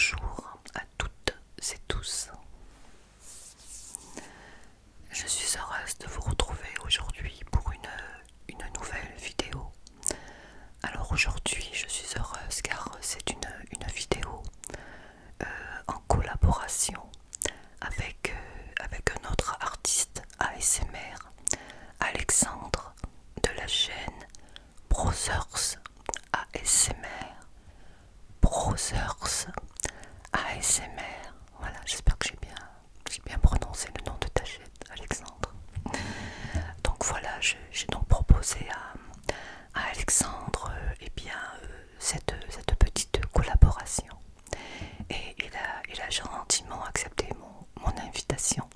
Bonjour à toutes et tous. Je suis heureuse de vous retrouver aujourd'hui pour une nouvelle vidéo. Alors aujourd'hui je suis heureuse car c'est une vidéo en collaboration avec un autre artiste ASMR, Alexandre de la chaîne Brothers ASMR. Brothers ASMR. Voilà, j'espère que j'ai bien prononcé le nom de ta chaîne, Alexandre. Donc voilà, j'ai donc proposé à Alexandre cette petite collaboration. Et il a gentiment accepté mon invitation.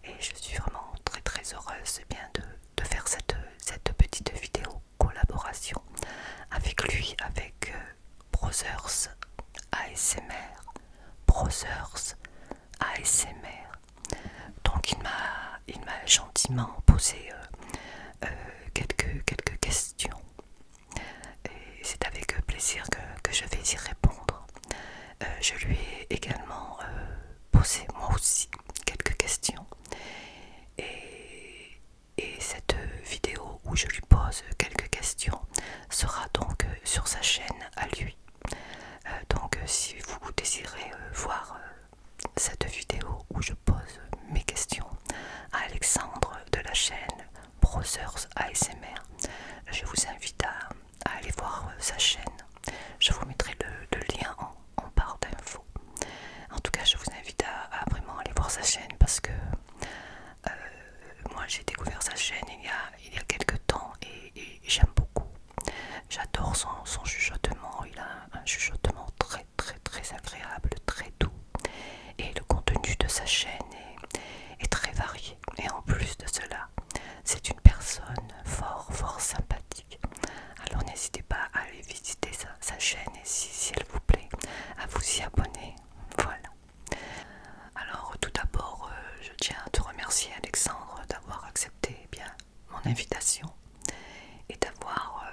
Et je suis vraiment très heureuse de faire cette petite vidéo collaboration avec lui, avec Brothers ASMR. Brothers ASMR. Donc il m'a gentiment posé quelques questions. Et c'est avec plaisir que je vais y répondre. Je lui ai également posé moi aussi quelques questions. Et cette vidéo où je lui pose quelques questions sera donc sur sa chaîne à lui. Donc si vous désirez voir cette vidéo où je pose mes questions à Alexandre de la chaîne Brothers ASMR, je vous invite à aller voir sa chaîne. Je vous mettrai le lien en barre d'infos. En tout cas, je vous invite à vraiment aller voir sa chaîne parce que moi j'ai découvert sa chaîne il y a quelques temps et j'aime beaucoup. J'adore son chuchotement. Il a un chuchotement très agréable, très doux. Et le contenu de sa chaîne est très varié. Et en plus de cela, c'est une personne fort sympathique. Alors n'hésitez pas à aller visiter sa chaîne et si elle vous plaît, à vous y abonner. Voilà. Alors tout d'abord, je tiens à te remercier Alexandre d'avoir accepté mon invitation et d'avoir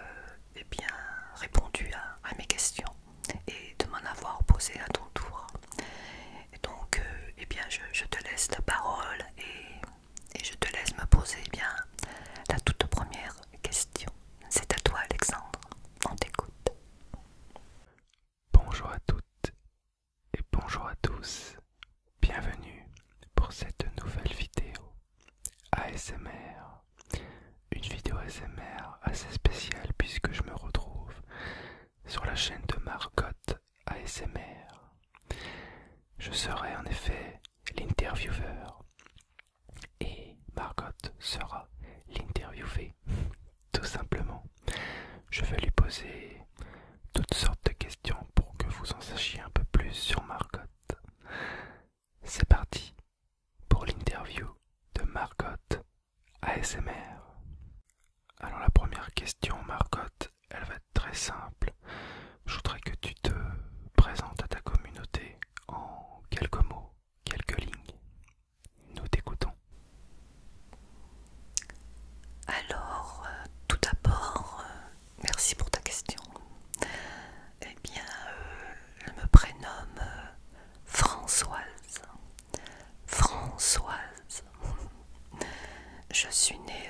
répondu à mes questions et de m'en avoir posé à ton tour. Et donc je te laisse la parole et je te laisse me poser la toute première question. C'est à toi Alexandre, on t'écoute. Bonjour à toutes et bonjour à tous. Bienvenue pour cette nouvelle vidéo ASMR. Une vidéo ASMR assez spéciale puisque je me retrouve sur la chaîne de Margot ASMR. Je serai en effet l'intervieweur et Margot sera l'interviewée. Tout simplement, je vais lui poser toutes sortes de questions pour que vous en sachiez un peu plus sur Margot. C'est parti pour l'interview de Margot ASMR. Alors la première question, Margot, elle va être très simple. Je voudrais que tu te présentes à ta communauté en quelques mots, quelques lignes. Nous t'écoutons. Alors, tout d'abord, merci pour ta question. Je me prénomme Françoise. Françoise. Je suis née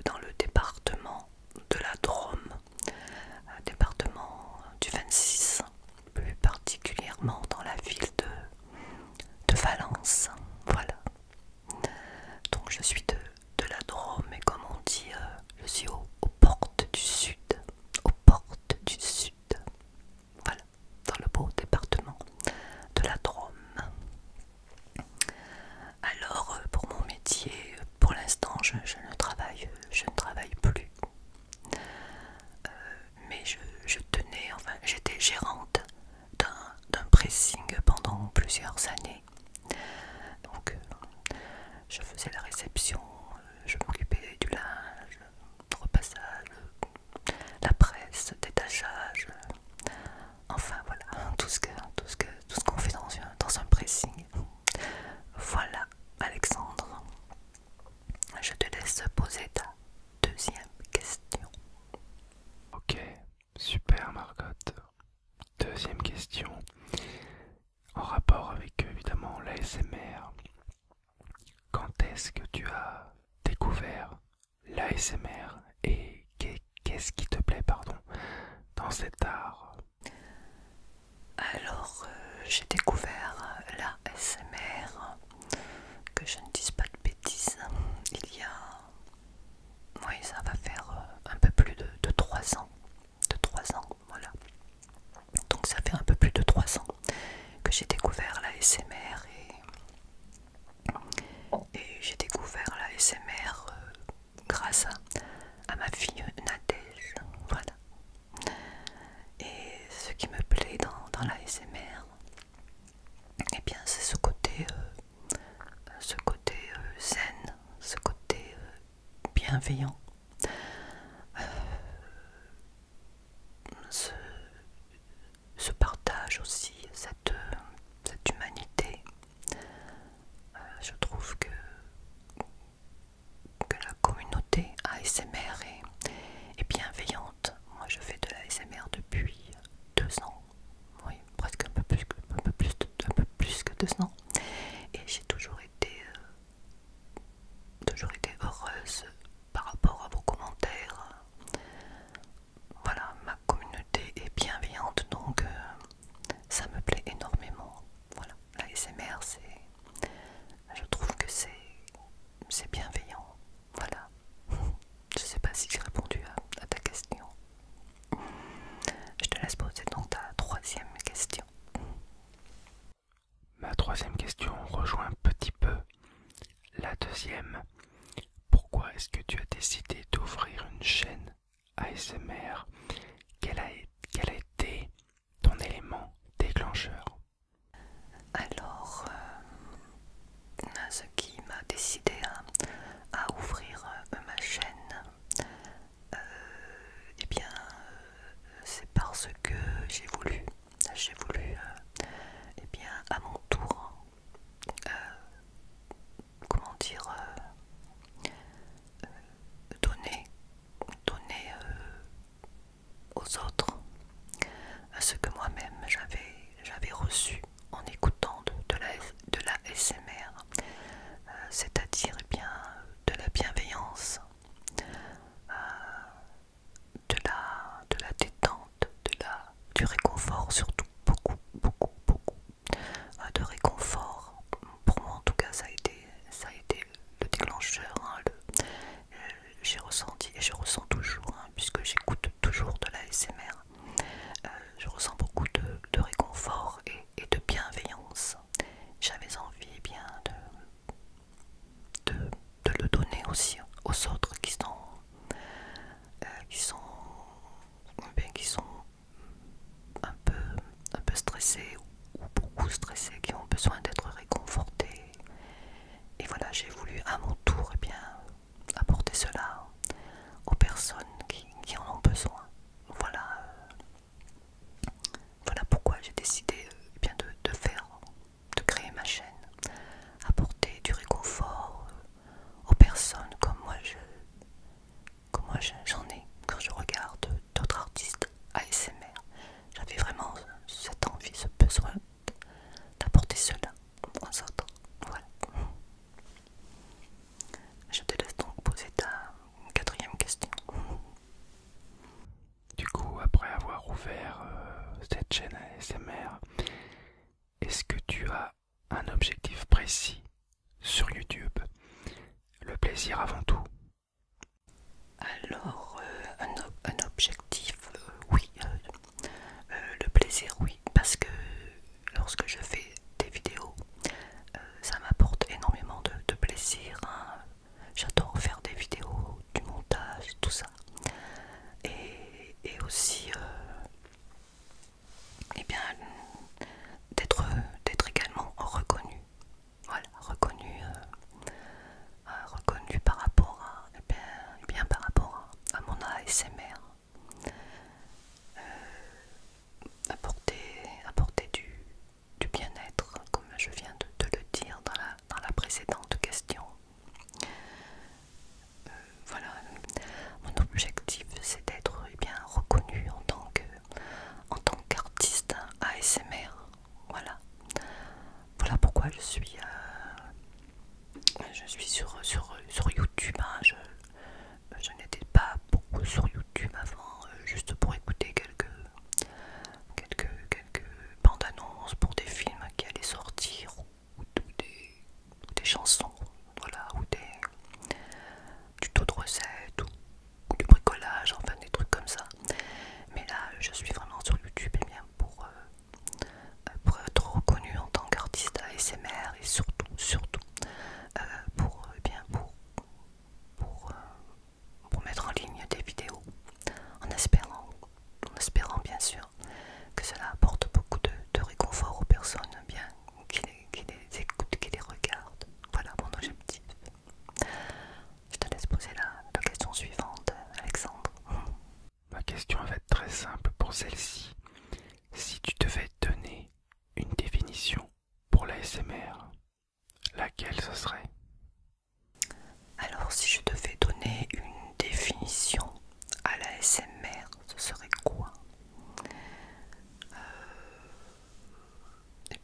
dans le département de la Drôme, département du 26, plus particulièrement dans la ville de Valence. Voilà. Donc je suis de la Drôme et comme on dit, je suis aux portes du sud. Aux portes du sud. Voilà, dans le beau département de la Drôme. Alors pour mon métier, pour l'instant je ne travaille plus. Mais j'étais gérante d'un pressing pendant plusieurs années. Donc je faisais la réception, je m'occupais du linge, repassage, la presse, détachage, enfin voilà, tout ce qu'on fait dans un pressing. Voilà Alexandre, je te laisse poser ta deuxième question. Ok, super Margot. Deuxième question. l'ASMR et qu'est-ce qui te plaît, pardon, dans cet art? Alors, j'ai découvert la SMR, que je ne dise pas de bêtises, il y a, oui, ça va faire un peu plus de 3 ans, voilà. Donc ça fait un peu plus de 3 ans que j'ai découvert la SMR et j'ai découvert la SMR grâce à ma fille Nadège, voilà. Et ce qui me plaît dans la SMR, eh bien c'est ce côté zen, ce côté bienveillant, ce, ce partage aussi, cette humanité. Je trouve que la communauté ASMR est bienveillante. Moi je fais de la ASMR depuis 2 ans, oui, presque un peu plus que 2 ans, et j'ai toujours été heureuse par rapport à vos commentaires. Voilà, ma communauté est bienveillante, donc ça me plaît énormément. Voilà, la ASMR, je trouve que c'est bienveillant. Voilà. Je sais pas si j'ai répondu à ta question. Je te laisse poser donc ta troisième question. Ma troisième question rejoint un petit peu la deuxième. Pourquoi est-ce que tu as décidé d'ouvrir une chaîne ASMR? Quel a été ton élément déclencheur? Alors, ce qui m'a décidé à ouvrir ma chaîne, eh bien, c'est parce que j'ai voulu, eh bien, à mon tour, comment dire, donner aux autres ce que moi-même j'avais reçu en écoutant de la SMR, c'est-à-dire eh bien de la bienveillance, de la détente, du réconfort, surtout beaucoup de réconfort. Pour moi en tout cas ça a été le déclencheur, hein, j'ai ressenti et je ressens toujours, hein, puisque j'écoute toujours de la SMR, je ressens beaucoup de réconfort et de bienveillance. J'avais envie eh bien de le donner aussi aux autres qui sont un peu stressés ou beaucoup stressés, qui ont besoin d'être réconfortés. Et voilà, j'ai voulu à mon tour eh bien, apporter cela aux personnes qui en ont besoin. Voilà, voilà pourquoi j'ai décidé eh bien, de créer ma chaîne, apporter du réconfort aux personnes comme moi j'en ai quand je regarde d'autres artistes ASMR. J'avais vraiment cette envie, ce besoin d'apporter cela aux autres. Voilà. Je te laisse donc poser ta quatrième question. Du coup, après avoir ouvert cette chaîne ASMR, est-ce que tu as un objectif précis sur YouTube? Le plaisir avant tout. Alors, un objectif, oui, le plaisir, oui, parce que lorsque je fais des vidéos, ça m'apporte énormément de plaisir, hein. J'adore faire des vidéos, du montage, tout ça. Et aussi, eh bien, d'être également reconnu. Voilà, reconnu par rapport à, eh bien, par rapport à mon ASMR. Apporter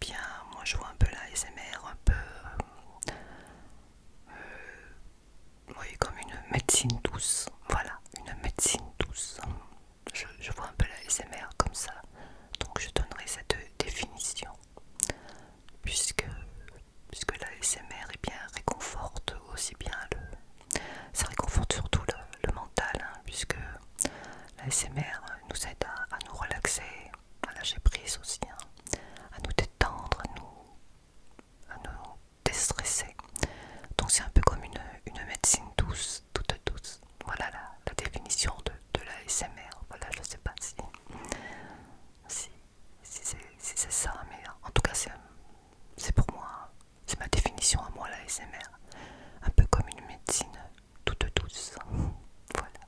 bien, moi je vois un peu la ASMR un peu oui, comme une médecine douce. Voilà, une médecine douce. Je vois un peu la ASMR comme ça. Donc je donnerai cette définition. Puisque, puisque la ASMR eh bien, réconforte aussi bien ça réconforte surtout le mental, hein, puisque la ASMR nous aide à nous relaxer, à lâcher prise aussi, hein, à nous détendre, à nous déstresser. Donc c'est un peu comme une médecine douce, toute douce. Voilà la définition de la ASMR. Voilà, je sais pas si c'est ça, mais en tout cas c'est pour moi, c'est ma définition à moi la ASMR. Un peu comme une médecine toute douce. Voilà.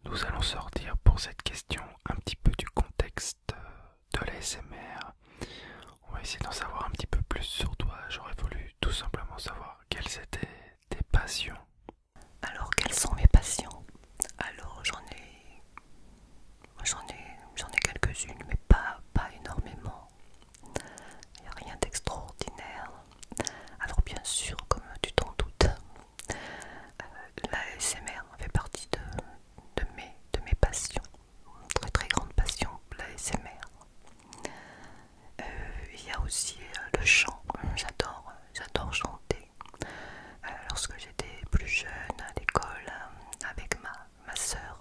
Nous allons sortir pour cette question un petit peu du contexte de l'ASMR. On va essayer d'en savoir un petit peu plus sur toi. J'aurais voulu tout simplement savoir quelles étaient tes passions. Alors quelles sont mes passions? Alors j'en ai quelques-unes, mais pas énormément. Il n'y a rien d'extraordinaire. Alors bien sûr, comme tu t'en doutes, la ASMR fait partie de mes passions. Très très grande passion, la ASMR. Il y a aussi le chant. J'adore chanter. Lorsque j'étais plus jeune à l'école, avec ma sœur,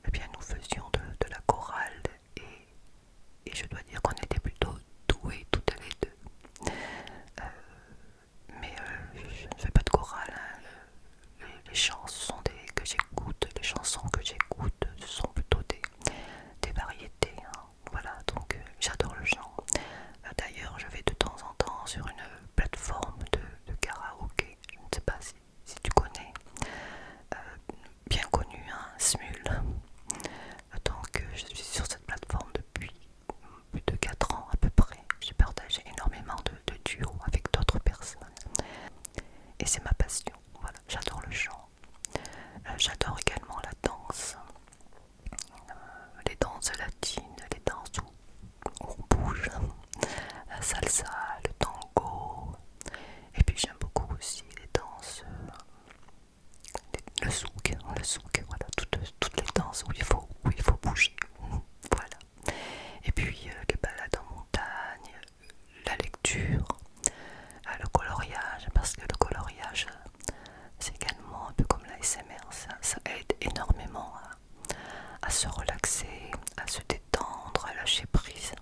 eh bien nous faisions de la chorale et je dois dire qu'on était plutôt doués toutes les deux. Mais je ne fais pas de chorale, hein. Les chants que j'écoute, les chansons que j'écoute, ce sont plutôt des variétés, hein. Voilà, donc j'adore le chant. D'ailleurs, je vais de temps en temps sur une plateforme de karaoké. Je ne sais pas si tu connais, bien connu, hein, Smule. Donc je suis sur cette plateforme depuis plus de 4 ans à peu près. J'ai partagé énormément de duos avec d'autres personnes. Et c'est ma passion. Voilà, j'adore le chant. J'adore également la danse. Les danses latines, les danses où on bouge. La salsa, le tango. Et puis j'aime beaucoup aussi les danses, le souk, voilà, toutes les danses où il faut bouger. Voilà. Et puis les balades en montagne, la lecture, le coloriage, parce que le coloriage, c'est également un peu comme la SMR, ça aide énormément à se relaxer, à se détendre, à lâcher prise,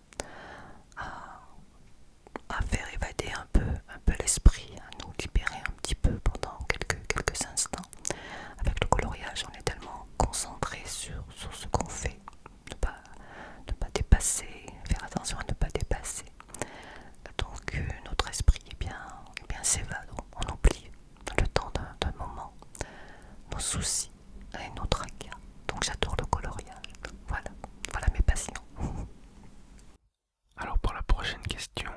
à, à faire évader un peu l'esprit, à nous libérer un petit peu pendant quelques instants. Avec le coloriage, on est tellement concentré sur ce qu'on fait, ne pas dépasser, faire attention à ne pas dépasser. Donc notre esprit eh bien s'évade, on oublie le temps d'un moment nos soucis et nos tracas. Donc j'adore le coloriage. Voilà mes passions. Alors pour la prochaine question,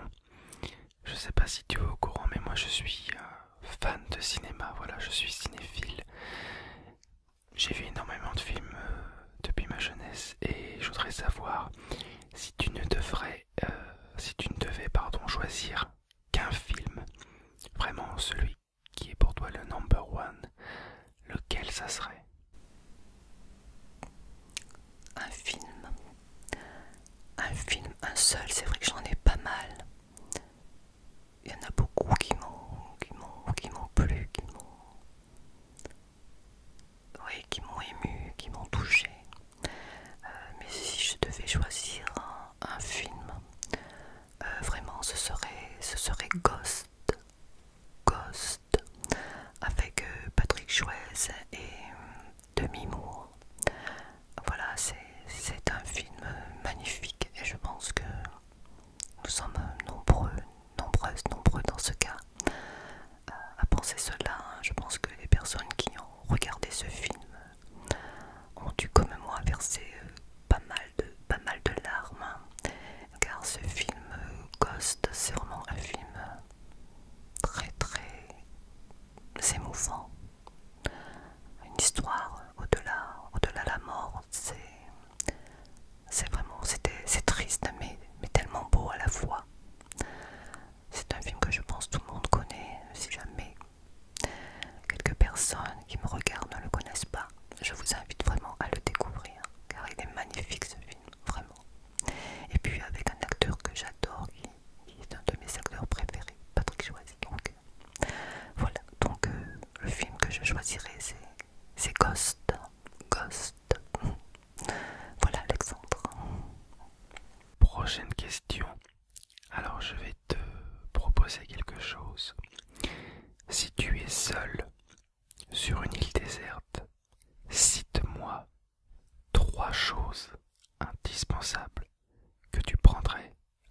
je sais pas si tu es au courant, mais moi je suis fan de cinéma, voilà, je suis cinéphile. J'ai vu énormément de films depuis ma jeunesse et je voudrais savoir si tu ne devais choisir qu'un film, vraiment celui qui est pour toi le number one, lequel ça serait? Un film. Un seul, c'est vrai que j'en ai pas mal. Il y en a beaucoup qui m'ont plu, qui m'ont ému, qui m'ont touché. Mais si je devais choisir un film, vraiment ce serait Ghost avec Patrick Swayze et Demi Moore. Voilà, c'est un film magnifique et je pense que nous sommes nombreux dans ce cas à penser cela, hein. Je pense que les personnes qui ont regardé ce film ont dû comme moi verser pas mal de larmes, hein. Car ce film Ghost, c'est vraiment un film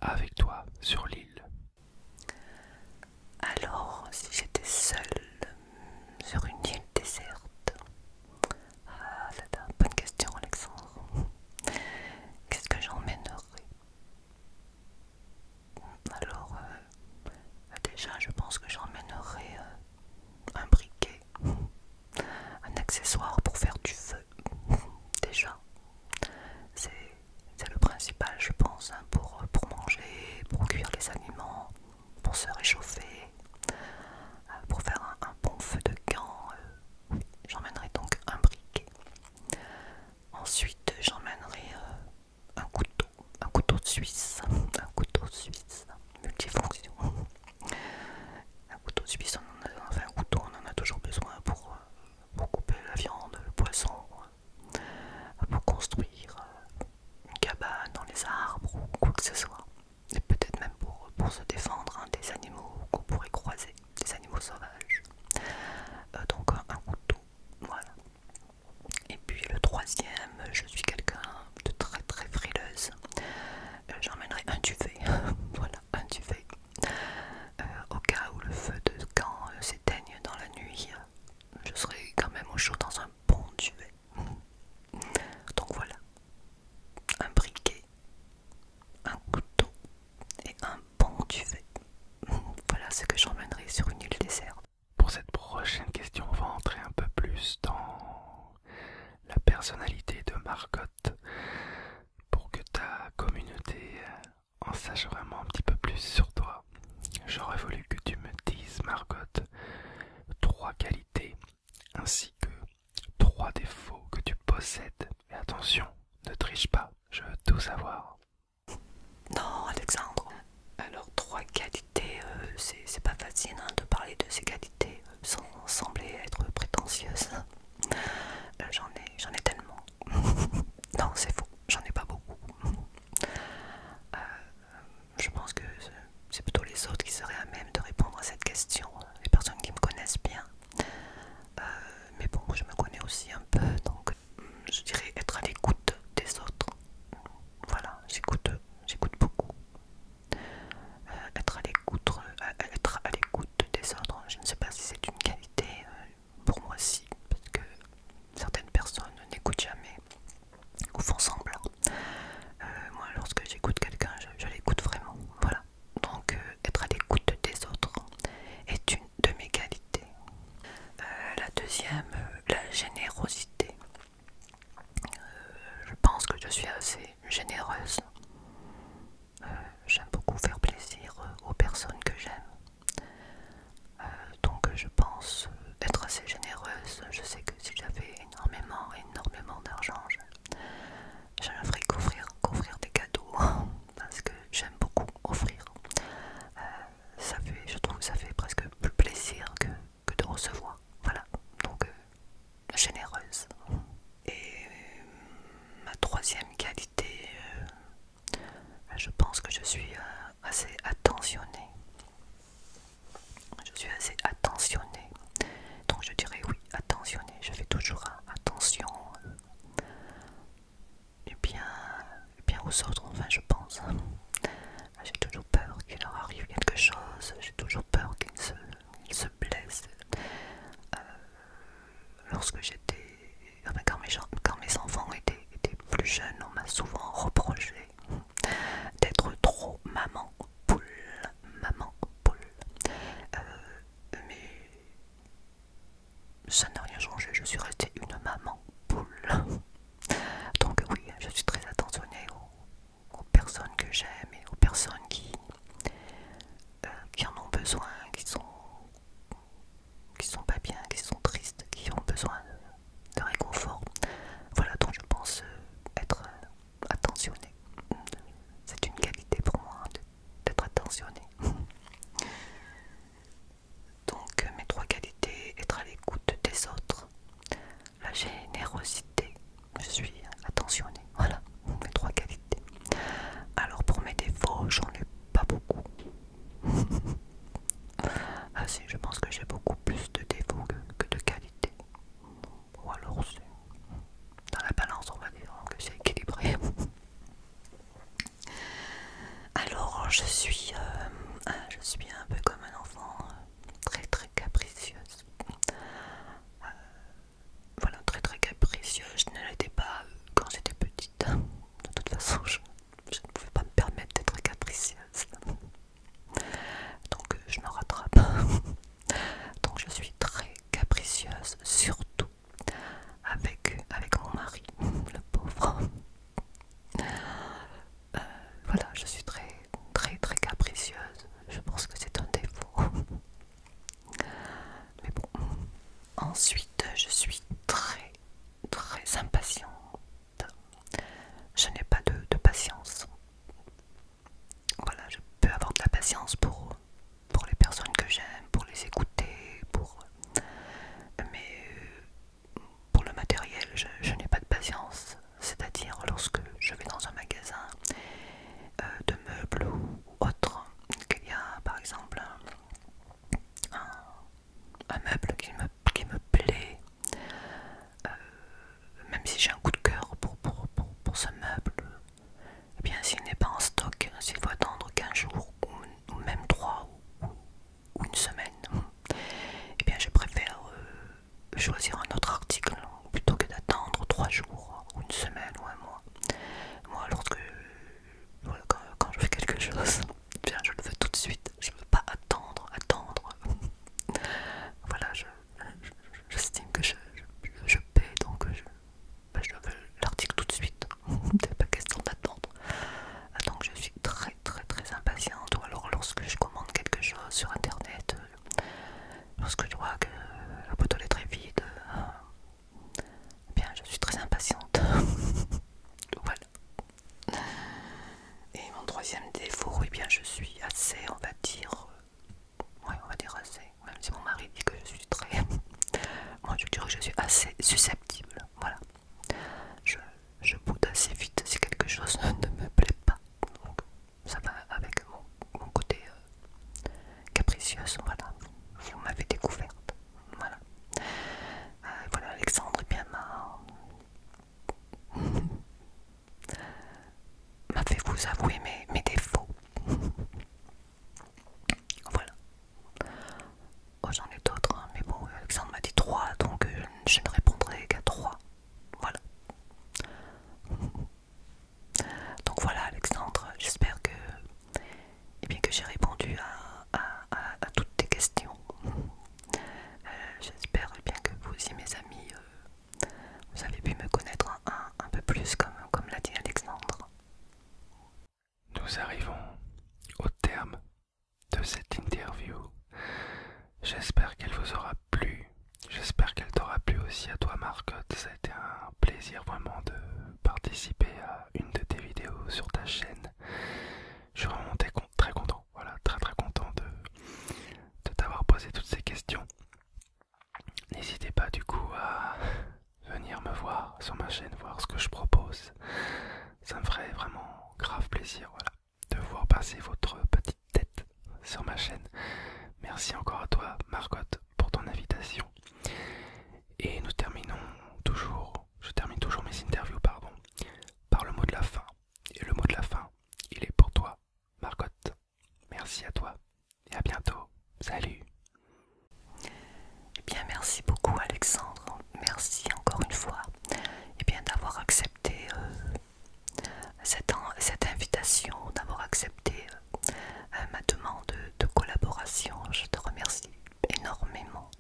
avec toi sur l'île? Alors, si j'étais seule sur une île déserte, ah là là, bonne question Alexandre. Qu'est-ce que j'emmènerais? Alors, déjà, je pense que j'emmènerais un briquet, un accessoire pour faire du feu. Déjà, c'est le principal, je pense, hein, pour manger, pour cuire les aliments, pour se réchauffer, pour faire un bon feu de camp. Oui, j'emmènerai donc un briquet. Ensuite, j'emmènerai un couteau suisse, multifonction. Un couteau suisse, un couteau, on en a toujours besoin pour couper la viande, le poisson, pour construire une cabane dans les arbres ou quoi que ce soit. Et peut-être même pour se défendre hein, des animaux qu'on pourrait croiser, des animaux sauvages. Donc un couteau, voilà. Et puis le troisième, je suis quelqu'un de très très frileuse. J'emmènerai un duvet, voilà, un duvet. Au cas où le feu de camp s'éteigne dans la nuit, je serai quand même au chaud dans un bon duvet. Donc voilà, un briquet, un couteau et un bon duvet. Voilà ce que j'emmènerai sur une île déserte. Pour cette prochaine question, on va entrer un peu plus dans la personnalité de Margot pour que ta communauté en sache vraiment un petit peu plus sur toi. J'aurais voulu que tu me dises, Margot, 3 qualités ainsi que 3 défauts que tu possèdes. Et attention, ne triche pas, je veux tout savoir. Non, Alexandre. Alors, 3 qualités, c'est pas facile hein, de parler de ces qualités sans sembler être prétentieuse. J'en ai tellement. Non, c'est faux, j'en ai pas beaucoup. Je pense que c'est plutôt les autres qui seraient à même de répondre à cette question, les personnes qui me connaissent bien. Mais bon, je me connais aussi un peu, donc je dirais être à l'écoute des autres. Voilà, j'écoute beaucoup. Être à l'écoute des autres, je ne sais pas si c'est une qualité, pour moi si, parce que certaines personnes n'écoutent jamais ou font semblant. Moi, lorsque j'écoute quelqu'un, je l'écoute vraiment. Voilà. Donc, être à l'écoute des autres est une de mes qualités. La deuxième, la générosité. Je pense que je suis assez généreuse. J'aime beaucoup faire plaisir aux personnes que j'aime. Donc je pense être assez généreuse. Je sais que si j'avais énormément d'argent, je ne ferais qu'offrir des cadeaux parce que j'aime beaucoup offrir. Je trouve que ça fait presque plus plaisir que de recevoir. Voilà, donc généreuse. Et ma troisième qualité, je pense que je suis assez attentionnée. Je suis assez attentionnée. Donc je dirais oui, attentionnée. Je fais toujours attention et bien aux autres, enfin je pense. J'ai toujours peur qu'il leur arrive quelque chose. J'ai toujours peur qu'ils se blessent. Lorsque enfin, quand mes enfants étaient plus jeunes, on m'a souvent reproché d'être trop maman poule. Maman poule. Mais ça n'a rien changé, je suis restée une maman poule. Donc oui, je suis très attentionnée aux personnes que j'aime et aux personnes qui en ont besoin, qui sont pas bien, qui sont tristes, qui ont besoin de réconfort. Voilà, donc je pense être attentionnée. C'est une qualité pour moi d'être attentionnée. Donc mes 3 qualités, être à l'écoute des autres, la générosité, je suis attentionnée. Voilà, mes 3 qualités. Alors pour mes défauts, j'en ai pas beaucoup. Ah si, je pense que j'ai beaucoup plus de défauts que de qualités. Ou alors c'est dans la balance, on va dire que c'est équilibré. Alors je suis un peu comme un enfant, très très capricieuse. Voilà, très très capricieuse. Je ne l'étais pas quand j'étais petite. De toute façon, je ne pouvais pas me permettre d'être capricieuse. Donc je me rattrape. Donc je suis très capricieuse, surtout avec mon mari, le pauvre. Voilà, je suis très très très capricieuse. Je pense que c'est un défaut. Mais bon. Ensuite, je suis très très impatiente. Je n'ai pas de patience. Voilà, je peux avoir de la patience pour les personnes que j'aime, pour les écouter, mais pour le matériel, je n'ai pas de patience. C'est-à-dire lorsque je vais dans un magasin de meubles ou autre, qu'il y a par exemple un meuble qui me plaît, même si j'ai un coup de cœur pour ce meuble, eh bien s'il n'est pas en stock, s'il faut attendre 15 jours ou même 3 ou une semaine, eh bien je préfère choisir un autre article plutôt que d'attendre 3 jours ou une semaine ou un mois. Moi, voilà, quand je fais quelque chose, eh bien je le veux tout de suite. Je ne veux pas attendre. Voilà, j'estime que je paie, donc je veux l'article tout de suite. C'est pas question d'attendre. Donc je suis très très très impatiente. Ou alors lorsque je commande quelque chose sur internet, lorsque je vois que la boîte aux lettres est vide, eh bien je suis très impatiente. Voilà. Et mon troisième défaut, eh bien je suis assez, on va dire, ouais, on va dire assez, même si mon mari dit que je suis très, moi je dirais que je suis assez susceptible, voilà. Je, je boude assez vite si quelque chose ne me plaît pas, donc ça va avec mon côté capricieuse, voilà. Vous m'avez découverte, voilà. Voilà, Alexandre, eh bien m'a fait vous avouer mes défauts. Voilà. Oh, j'en ai d'autres, hein, mais bon, Alexandre m'a dit 3, donc je ne répondrai qu'à 3. Voilà. Donc voilà, Alexandre, j'espère que, eh bien, que j'ai répondu à toutes tes questions. J'espère eh bien que vous aussi, mes amis, vous avez pu me connaître un peu plus, comme l'a dit Alexandre. Nous arrivons au terme de cette interview. J'espère qu'elle vous aura plu. J'espère qu'elle t'aura plu aussi à toi, Marcotte. Ça a été un plaisir vraiment de participer à une de tes vidéos sur ta chaîne. Je suis vraiment très content. Voilà, très content de t'avoir posé toutes ces questions. N'hésitez pas du coup à venir me voir sur ma chaîne, voir ce que je propose. Ça me ferait vraiment grave plaisir, voilà, de voir passer votre petite tête sur ma chaîne. Merci encore à toi, Marcotte, pour ton invitation. Et je termine toujours mes interviews, par le mot de la fin. Et le mot de la fin, il est pour toi, Marcotte. Merci à toi et à bientôt. Salut. Eh bien, merci beaucoup, Alexandre. Merci encore une fois, eh bien, d'avoir accepté cette invitation, d'avoir accepté ma demande de collaboration. Je te remercie énormément.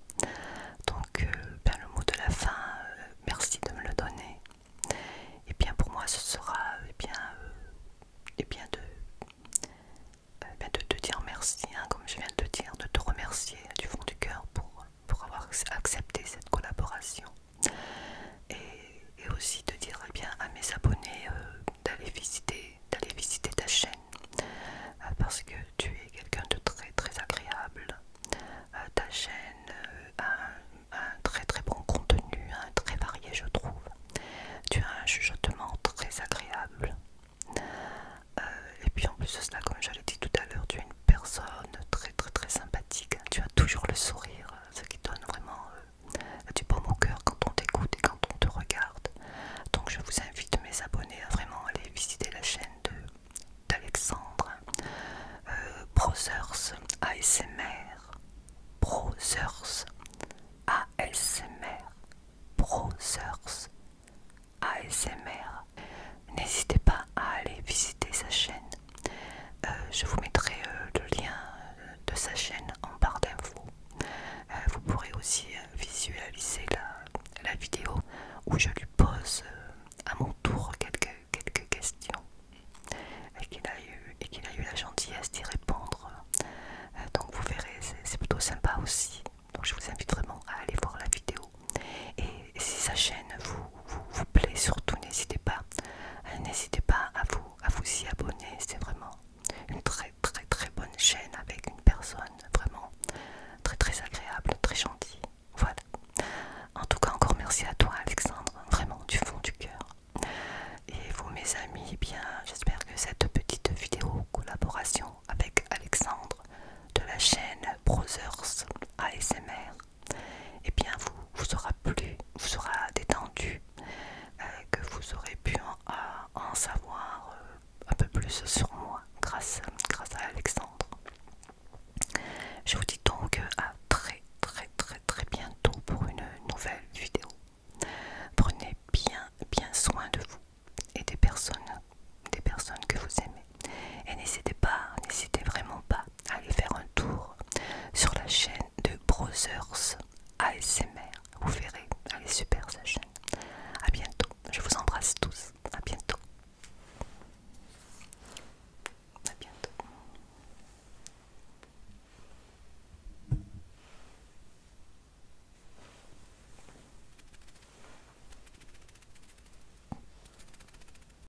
plus sur